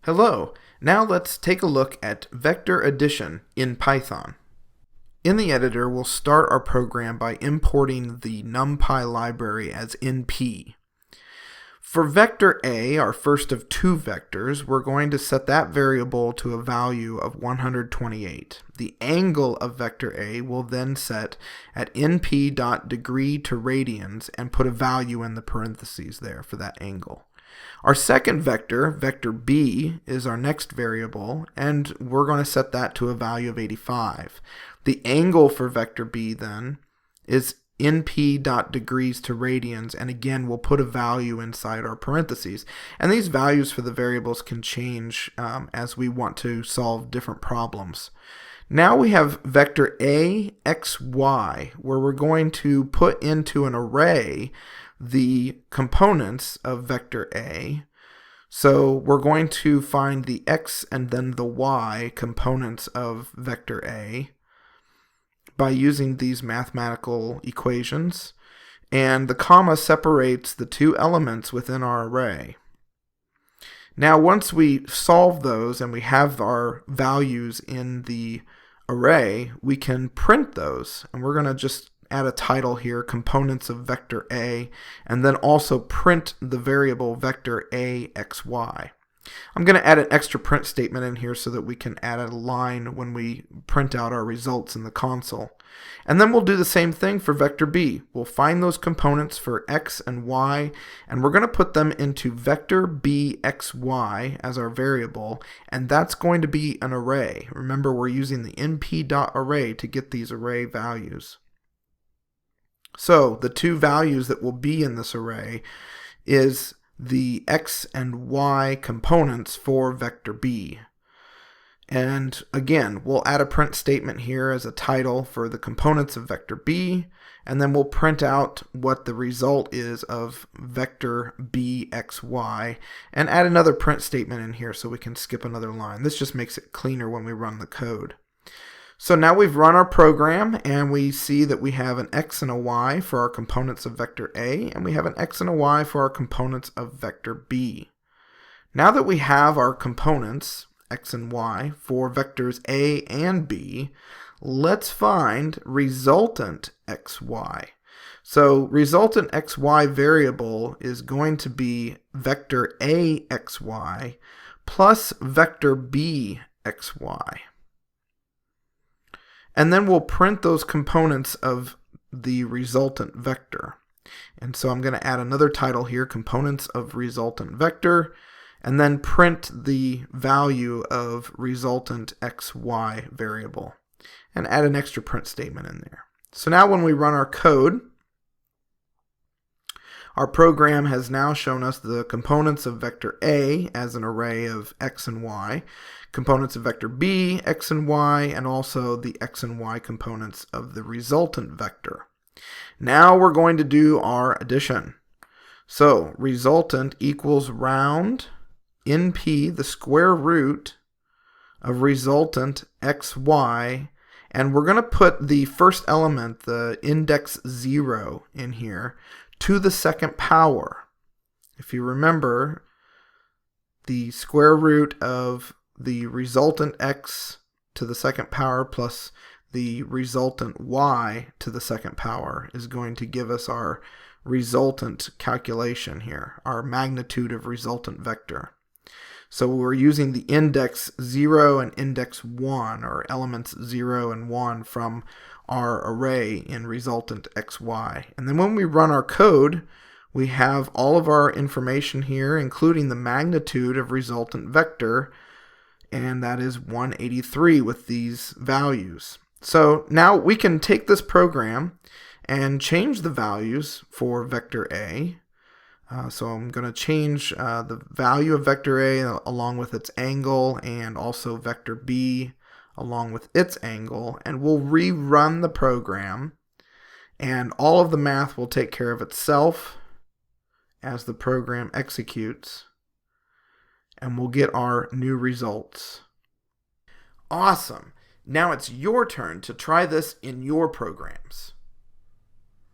Hello, now let's take a look at vector addition in Python. In the editor, we'll start our program by importing the NumPy library as np. For vector a, our first of two vectors, we're going to set that variable to a value of 128. The angle of vector a will then set at np.degree to radians and put a value in the parentheses there for that angle. Our second vector, vector b, is our next variable, and we're going to set that to a value of 85. The angle for vector b then is np.degrees to radians, and again we'll put a value inside our parentheses. And these values for the variables can change as we want to solve different problems. Now we have vector a, x, y, where we're going to put into an array the components of vector a. So we're going to find the x and then the y components of vector a by using these mathematical equations, and the comma separates the two elements within our array. Now once we solve those and we have our values in the array, we can print those, and we're going to just add a title here, components of vector a, and then also print the variable vector a, x, y. I'm going to add an extra print statement in here so that we can add a line when we print out our results in the console. And then we'll do the same thing for vector b. We'll find those components for x and y, and we're going to put them into vector b, x, y as our variable, and that's going to be an array. Remember, we're using the np.array to get these array values. So the two values that will be in this array is the x and y components for vector b. And again, we'll add a print statement here as a title for the components of vector b, and then we'll print out what the result is of vector b, x, y, and add another print statement in here so we can skip another line. This just makes it cleaner when we run the code. So now we've run our program, and we see that we have an x and a y for our components of vector a, and we have an x and a y for our components of vector b. Now that we have our components, x and y, for vectors a and b, let's find resultant xy. So resultant xy variable is going to be vector a xy plus vector b xy. And then we'll print those components of the resultant vector. And so I'm going to add another title here, components of resultant vector, and then print the value of resultant xy variable, and add an extra print statement in there. So now when we run our code, our program has now shown us the components of vector A as an array of x and y, components of vector B, x and y, and also the x and y components of the resultant vector. Now we're going to do our addition. So resultant equals round np, the square root of resultant xy, and we're going to put the first element, the index 0, in here to the second power. If you remember, the square root of the resultant x to the second power plus the resultant y to the second power is going to give us our resultant calculation here, our magnitude of resultant vector. So we're using the index 0 and index 1, or elements 0 and 1 from our array in resultant xy. And then when we run our code, we have all of our information here, including the magnitude of resultant vector, and that is 183 with these values. So now we can take this program and change the values for vector A. So I'm going to change the value of vector A along with its angle, and also vector B along with its angle, and we'll rerun the program, and all of the math will take care of itself as the program executes, and we'll get our new results. Awesome! Now it's your turn to try this in your programs.